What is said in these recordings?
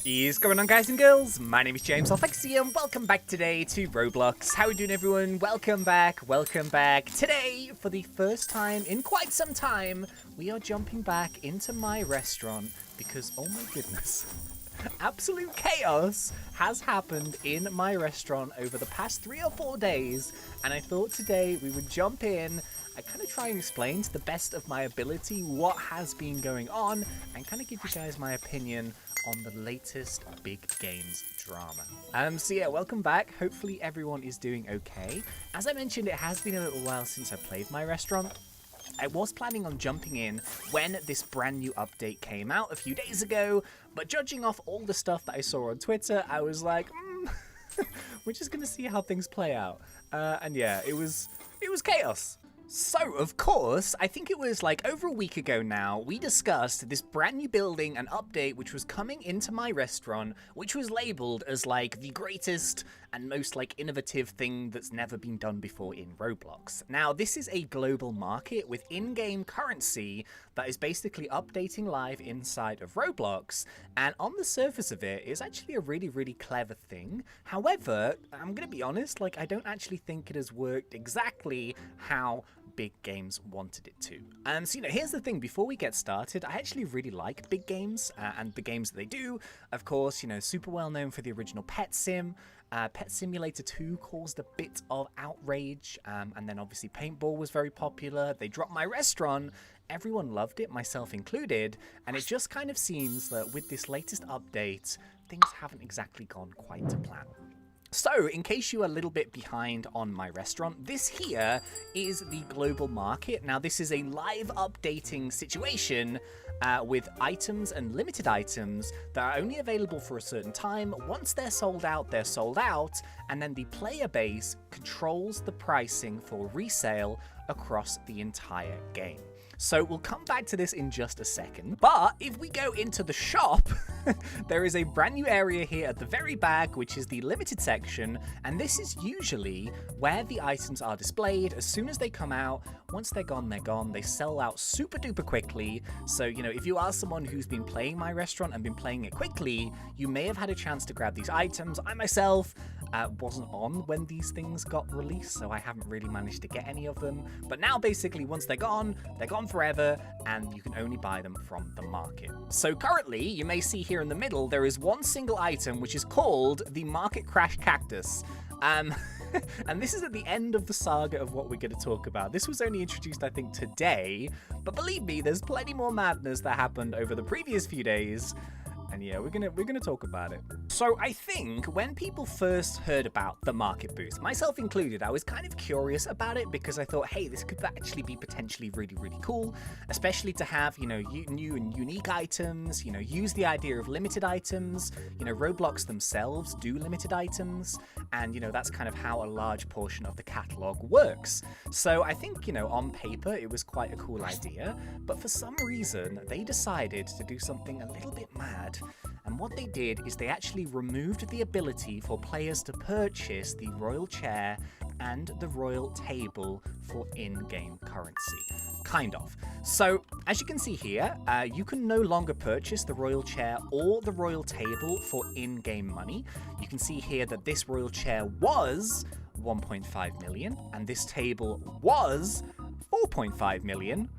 What is going on, guys and girls? My name is James ThnxCya and welcome back today to Roblox. How are we doing, everyone? Welcome back, welcome back. Today, for the first time in quite some time, we are jumping back into my restaurant because, oh my goodness, absolute chaos has happened in my restaurant over the past 3 or 4 days, and I thought today we would jump in. I kind of try and explain to the best of my ability what has been going on and kind of give you guys my opinion on the latest big games drama. So yeah, welcome back. Hopefully everyone is doing okay. As I mentioned, it has been a little while since I played my restaurant. I was planning on jumping in when this brand new update came out a few days ago, but judging off all the stuff that I saw on Twitter, I was like, we're just gonna see how things play out. And yeah, it was chaos. So, of course, I think it was like over a week ago now, we discussed this brand new building and update which was coming into my restaurant, which was labeled as like the greatest and most like innovative thing that's never been done before in Roblox. Now, this is a global market with in-game currency that is basically updating live inside of Roblox, and on the surface of it is actually a really, really clever thing. However, I'm gonna be honest, like I don't actually think it has worked exactly how big games wanted it to. So, here's the thing, before we get started, I actually really like big games and the games that they do. Of course, super well known for the original Pet Sim. Pet Simulator 2 caused a bit of outrage, and then obviously Paintball was very popular. They dropped My Restaurant. Everyone loved it, myself included, and it just kind of seems that with this latest update, things haven't exactly gone quite to plan. So, in case you are a little bit behind on My Restaurant, this here is the global market. Now, this is a live updating situation with items and limited items that are only available for a certain time. Once they're sold out, and then the player base controls the pricing for resale across the entire game. So we'll come back to this in just a second, but if we go into the shop, there is a brand new area here at the very back, which is the limited section, and this is usually where the items are displayed. As soon as they come out, once they're gone, they're gone. They sell out super duper quickly. So, if you are someone who's been playing My Restaurant and been playing it quickly, you may have had a chance to grab these items. I myself wasn't on when these things got released, so I haven't really managed to get any of them. But now, basically, once they're gone forever, and you can only buy them from the market. So currently, you may see here in the middle, there is one single item which is called the Market Crash Cactus. And this is at the end of the saga of what we're going to talk about. This was only introduced, I think, today, but believe me, there's plenty more madness that happened over the previous few days. And yeah, we're gonna talk about it. So I think when people first heard about the market boost, myself included, I was kind of curious about it because I thought, hey, this could actually be potentially really, really cool, especially to have, new and unique items, use the idea of limited items. Roblox themselves do limited items, and, that's kind of how a large portion of the catalog works. So I think, on paper, it was quite a cool idea, but for some reason, they decided to do something a little bit mad. And what they did is they actually removed the ability for players to purchase the royal chair and the royal table for in-game currency. Kind of. So, as you can see here, you can no longer purchase the royal chair or the royal table for in-game money. You can see here that this royal chair was 1.5 million, and this table was 4.5 million.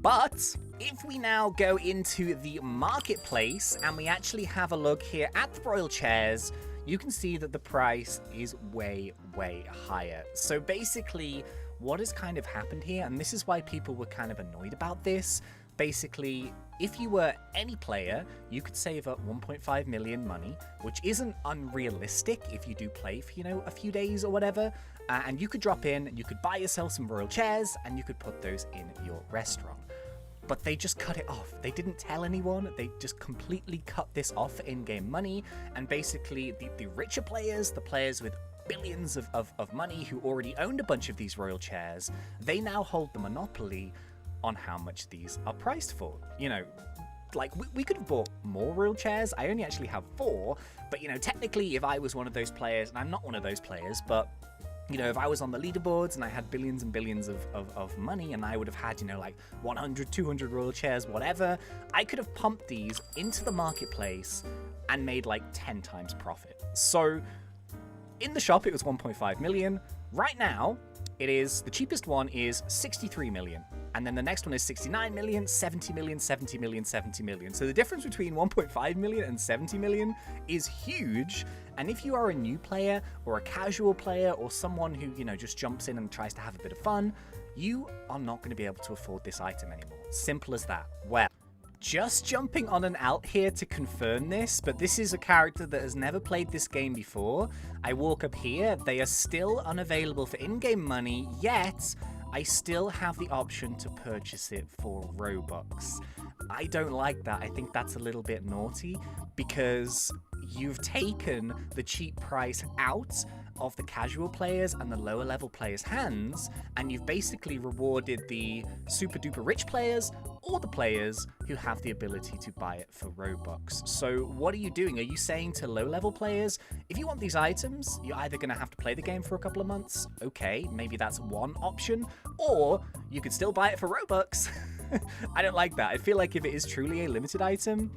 But if we now go into the marketplace and we actually have a look here at the royal chairs, you can see that the price is way, way higher. So basically, what has kind of happened here, and this is why people were kind of annoyed about this, basically, if you were any player, you could save up 1.5 million money, which isn't unrealistic if you do play for, a few days or whatever, and you could drop in, and you could buy yourself some royal chairs, and you could put those in your restaurant. But they just cut it off. They didn't tell anyone. They just completely cut this off for in-game money, and basically the richer players, the players with billions of money who already owned a bunch of these royal chairs, they now hold the monopoly on how much these are priced for. Like, we could have bought more royal chairs. I only actually have 4, but, technically, if I was one of those players, and I'm not one of those players, but if I was on the leaderboards and I had billions and billions of money, and I would have had, like 100, 200 royal chairs, whatever, I could have pumped these into the marketplace and made like 10 times profit. So in the shop, it was 1.5 million. Right now, it is, the cheapest one is 63 million. And then the next one is 69 million, 70 million, 70 million, 70 million. So the difference between 1.5 million and 70 million is huge. And if you are a new player or a casual player or someone who, you know, just jumps in and tries to have a bit of fun, you are not going to be able to afford this item anymore. Simple as that. Well, just jumping on and out here to confirm this, but this is a character that has never played this game before. I walk up here, they are still unavailable for in-game money, yet I still have the option to purchase it for Robux. I don't like that. I think that's a little bit naughty because you've taken the cheap price out of the casual players and the lower level players' hands, and you've basically rewarded the super duper rich players or the players who have the ability to buy it for Robux. So what are you doing? Are you saying to low level players, if you want these items, you're either going to have to play the game for a couple of months, okay, maybe that's one option, or you could still buy it for Robux. I don't like that. I feel like if it is truly a limited item,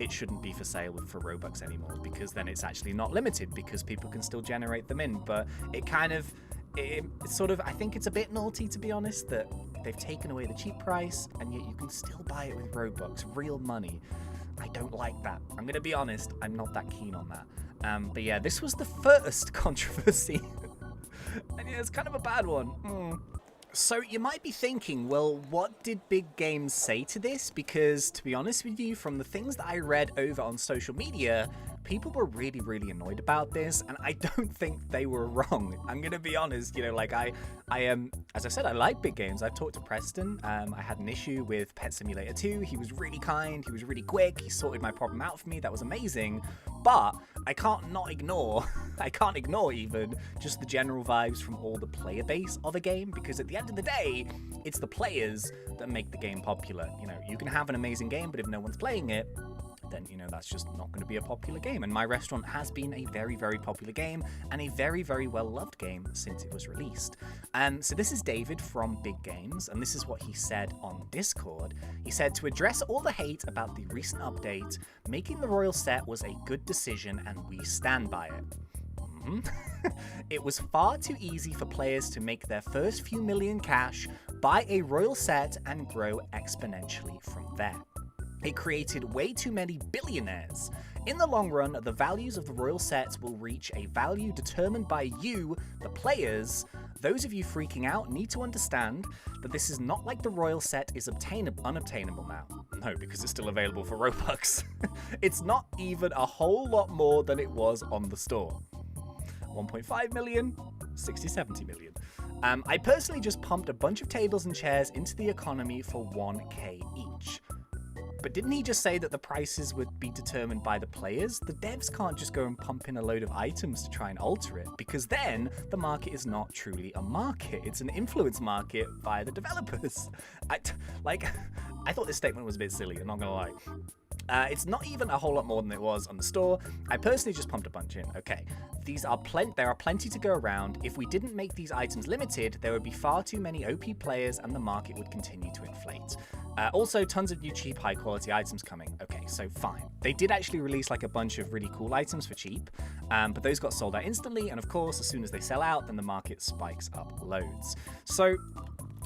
it shouldn't be for sale for Robux anymore, because then it's actually not limited because people can still generate them in. But it kind of, it's sort of, I think it's a bit naughty, to be honest, that they've taken away the cheap price and yet you can still buy it with Robux, real money. I don't like that. I'm going to be honest, I'm not that keen on that. But yeah, this was the first controversy. And yeah, it's kind of a bad one. So you might be thinking, well, what did Big Games say to this? Because to be honest with you, from the things that I read over on social media, people were really, really annoyed about this, and I don't think they were wrong. I'm gonna be honest, you know, like I am, as I said, I like Big Games. I've talked to Preston. I had an issue with Pet Simulator 2. He was really kind. He was really quick. He sorted my problem out for me. That was amazing. But I can't not ignore, I can't ignore even just the general vibes from all the player base of a game, because at the end of the day, it's the players that make the game popular. You know, you can have an amazing game, but if no one's playing it, then, you know, that's just not going to be a popular game. And My Restaurant has been a very, very popular game and a very, very well-loved game since it was released. So this is David from Big Games, and this is what he said on Discord. He said, to address all the hate about the recent update, making the Royal set was a good decision and we stand by it. It was far too easy for players to make their first few million cash, buy a Royal set, and grow exponentially from there. It created way too many billionaires. In the long run, the values of the Royal sets will reach a value determined by you, the players. Those of you freaking out need to understand that this is not like the Royal set is unobtainable now. No, because it's still available for Robux. It's not even a whole lot more than it was on the store. 1.5 million, 60, 70 million. I personally just pumped a bunch of tables and chairs into the economy for 1k each. But didn't he just say that the prices would be determined by the players? The devs can't just go and pump in a load of items to try and alter it, because then the market is not truly a market. It's an influence market via the developers. I thought this statement was a bit silly, I'm not gonna lie. It's not even a whole lot more than it was on the store. I personally just pumped a bunch in. Okay, there are plenty to go around. If we didn't make these items limited, there would be far too many OP players and the market would continue to inflate. Also, tons of new cheap, high-quality items coming. Okay, so fine. They did actually release like a bunch of really cool items for cheap, but those got sold out instantly, and of course, as soon as they sell out, then the market spikes up loads. So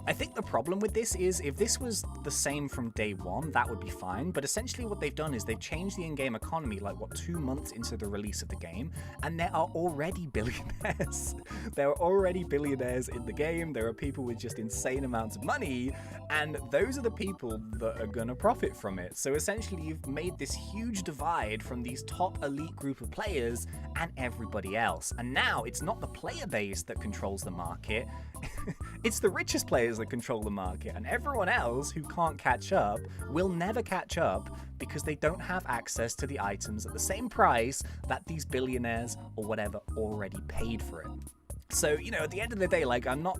I think the problem with this is if this was the same from day one, that would be fine. But essentially what they've done is they've changed the in-game economy like, 2 months into the release of the game, and there are already billionaires. There are already billionaires in the game. There are people with just insane amounts of money, and those are the people that are going to profit from it. So essentially you've made this huge divide from these top elite group of players and everybody else. And now it's not the player base that controls the market. It's the richest players that control the market, and everyone else who can't catch up will never catch up because they don't have access to the items at the same price that these billionaires or whatever already paid for it. So, you know, at the end of the day, like, I'm not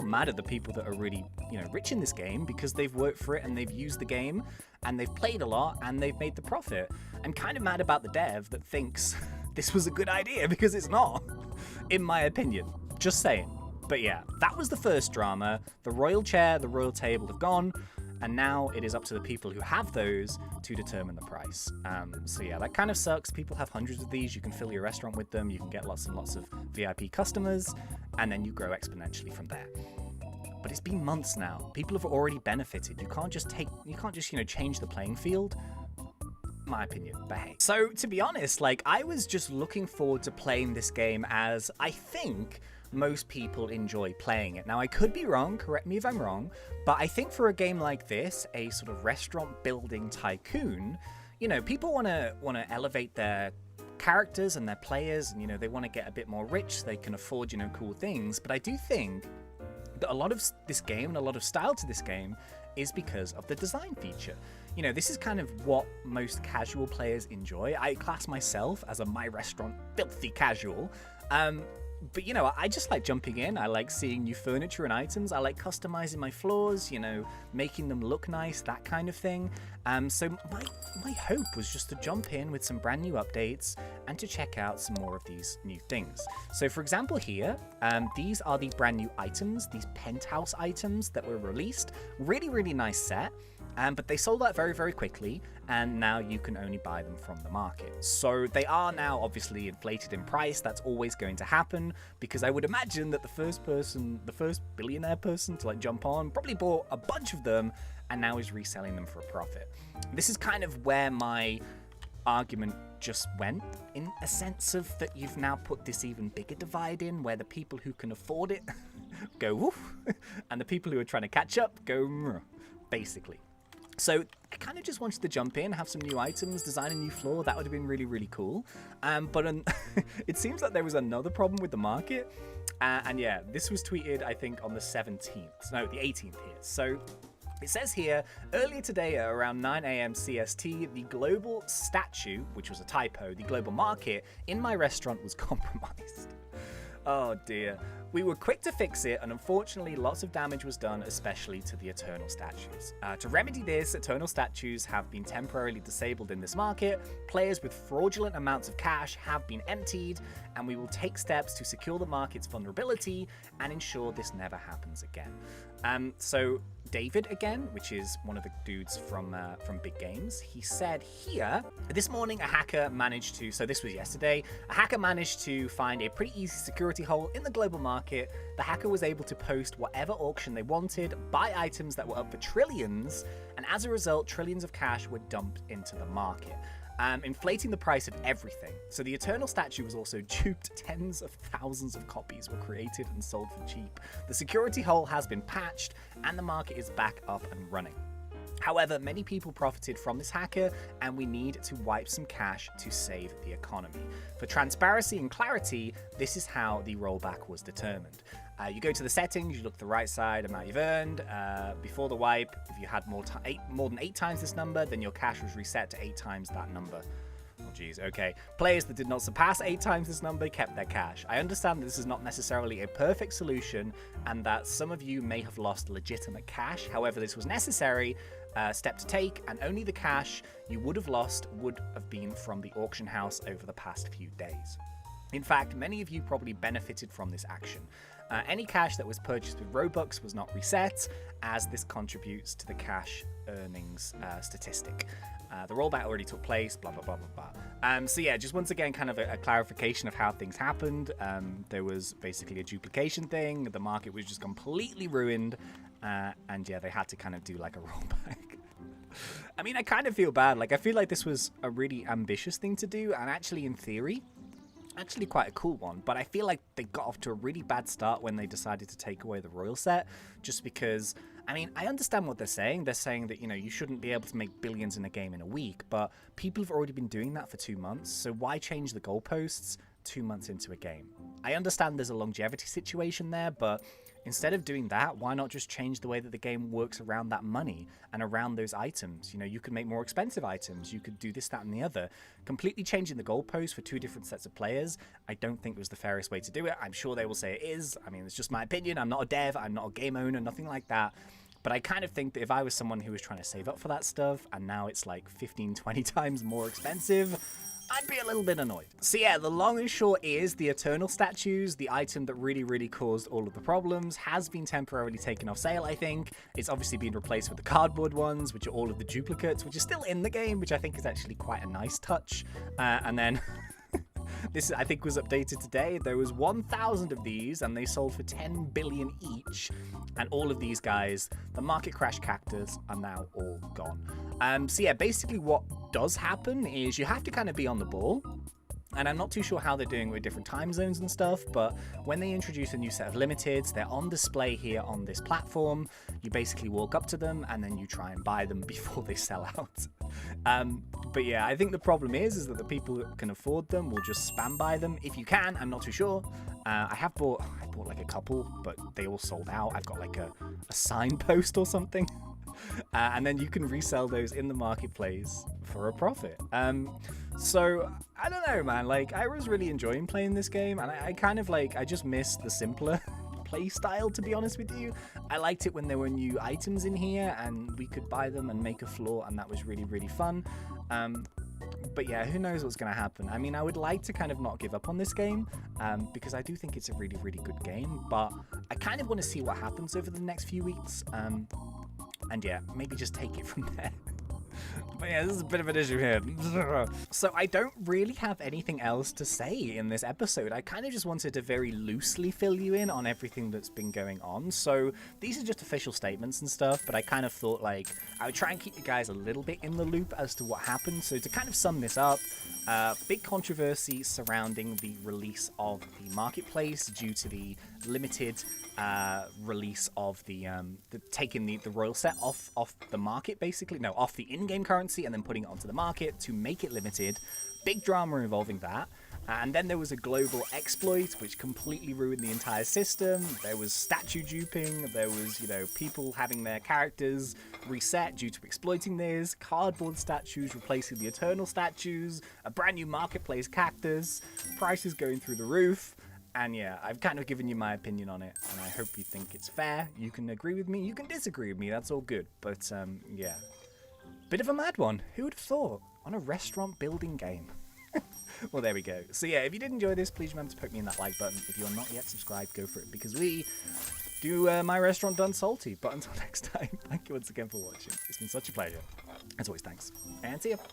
mad at the people that are really, you know, rich in this game because they've worked for it and they've used the game and they've played a lot and they've made the profit. I'm kind of mad about the dev that thinks this was a good idea because it's not, in my opinion. Just saying. But yeah, that was the first drama. The royal chair, the royal table have gone. and now it is up to the people who have those to determine the price. So yeah, that kind of sucks. People have hundreds of these. You can fill your restaurant with them. You can get lots and lots of VIP customers, and then you grow exponentially from there. But it's been months now. People have already benefited. You can't just change the playing field. My opinion, but hey. So to be honest, like, I was just looking forward to playing this game as I think most people enjoy playing it. Now, I could be wrong, correct me if I'm wrong, but I think for a game like this, a sort of restaurant building tycoon, you know, people want to elevate their characters and their players, and, you know, they want to get a bit more rich so they can afford, you know, cool things. But I do think that a lot of this game and a lot of style to this game is because of the design feature. You know, this is kind of what most casual players enjoy. I class myself as a My Restaurant filthy casual. But, you know, I just like jumping in. I like seeing new furniture and items. I like customizing my floors, you know, making them look nice, that kind of thing. So my hope was just to jump in with some brand new updates and to check out some more of these new things. So, for example, here, these are the brand new items, these penthouse items that were released. Really, really nice set. But they sold out very, very quickly, and now you can only buy them from the market. So they are now obviously inflated in price. That's always going to happen, because I would imagine that the first billionaire person to like jump on probably bought a bunch of them and now is reselling them for a profit. This is kind of where my argument just went, in a sense of that you've now put this even bigger divide in, where the people who can afford it go woof, and the people who are trying to catch up go mrr, basically. So I kind of just wanted to jump in, have some new items, design a new floor. That would have been really, really cool. But it seems like there was another problem with the market. And yeah, this was tweeted, I think, on the 17th. No, the 18th here. So it says here, earlier today at around 9 a.m. CST, the global statue, which was a typo, the global market in my restaurant was compromised. Oh dear. We were quick to fix it, and unfortunately lots of damage was done, especially to the Eternal statues. To remedy this, Eternal statues have been temporarily disabled in this market, players with fraudulent amounts of cash have been emptied, and we will take steps to secure the market's vulnerability and ensure this never happens again. So David, again, which is one of the dudes from Big Games, he said here, this morning a hacker managed to, so this was yesterday, a hacker managed to find a pretty easy security hole in the global market. The hacker was able to post whatever auction they wanted, buy items that were up for trillions, and as a result, trillions of cash were dumped into the market. Inflating the price of everything. So the Eternal statue was also duped. Tens of thousands of copies were created and sold for cheap. The security hole has been patched, and the market is back up and running. However, many people profited from this hacker, and we need to wipe some cash to save the economy. For transparency and clarity, this is how the rollback was determined. You go to the settings, you look at the right side, amount you've earned. Before the wipe, if you had more than 8 times this number, then your cash was reset to 8 times that number. Oh geez, okay. Players that did not surpass 8 times this number kept their cash. I understand that this is not necessarily a perfect solution, and that some of you may have lost legitimate cash. However, this was necessary step to take, and only the cash you would have lost would have been from the auction house over the past few days. In fact, many of you probably benefited from this action. Any cash that was purchased with Robux was not reset, as this contributes to the cash earnings statistic. The rollback already took place, blah, blah, blah, blah, blah. So yeah, just once again, kind of a clarification of how things happened. There was basically a duplication thing. The market was just completely ruined. And yeah, they had to kind of do like a rollback. I mean, I kind of feel bad. Like, I feel like this was a really ambitious thing to do, and actually, in theory, actually quite a cool one. But I feel like they got off to a really bad start when they decided to take away the royal set, just because, I mean, I understand what they're saying. They're saying that, you know, you shouldn't be able to make billions in a game in a week, but people have already been doing that for 2 months, so why change the goalposts 2 months into a game? I understand there's a longevity situation there, but instead of doing that, why not just change the way that the game works around that money and around those items? You know, you could make more expensive items. You could do this, that, and the other. Completely changing the goalposts for 2 different sets of players, I don't think was the fairest way to do it. I'm sure they will say it is. I mean, it's just my opinion. I'm not a dev. I'm not a game owner, nothing like that. But I kind of think that if I was someone who was trying to save up for that stuff, and now it's like 15, 20 times more expensive, I'd be a little bit annoyed. So yeah, the long and short is the Eternal statues, the item that really caused all of the problems, has been temporarily taken off sale, I think. It's obviously been replaced with the cardboard ones, which are all of the duplicates, which are still in the game, which I think is actually quite a nice touch. And then... This, I think, was updated today. There was 1,000 of these, and they sold for 10 billion each. And all of these guys, the market crash cactus, are now all gone. So yeah, basically what does happen is you have to kind of be on the ball. And I'm not too sure how they're doing with different time zones and stuff, but when they introduce a new set of limiteds, they're on display here on this platform. You basically walk up to them and then you try and buy them before they sell out. But yeah, I think the problem is that the people that can afford them will just spam buy them. If you can, I'm not too sure. I bought like a couple, but they all sold out. I've got like a signpost or something. And then you can resell those in the marketplace for a profit. So I don't know, man, like I was really enjoying playing this game, and I kind of like, I just miss the simpler play style, to be honest with you. I liked it when there were new items in here and we could buy them and make a floor, and that was really fun. But yeah, who knows what's going to happen. I mean, I would like to kind of not give up on this game, because I do think it's a really good game, but I kind of want to see what happens over the next few weeks. And yeah, maybe just take it from there. But yeah, this is a bit of an issue here. So I don't really have anything else to say in this episode. I kind of just wanted to very loosely fill you in on everything that's been going on. So these are just official statements and stuff, but I kind of thought like I would try and keep you guys a little bit in the loop as to what happened. So to kind of sum this up, big controversy surrounding the release of the marketplace due to the limited release of the taking the royal set off the market, basically. No, off the in-game currency and then putting it onto the market to make it limited. Big drama involving that. And then there was a global exploit which completely ruined the entire system. There was statue duping. There was, you know, people having their characters reset due to exploiting this. Cardboard statues replacing the Eternal statues. A brand new marketplace cactus. Prices going through the roof. And yeah, I've kind of given you my opinion on it, and I hope you think it's fair. You can agree with me, you can disagree with me, that's all good. But yeah, bit of a mad one. Who would have thought? On a restaurant building game. Well, there we go. So yeah, if you did enjoy this, please remember to poke me in that like button. If you're not yet subscribed, go for it, because we do My Restaurant Done Salty. But until next time, thank you once again for watching. It's been such a pleasure. As always, thanks, and see ya.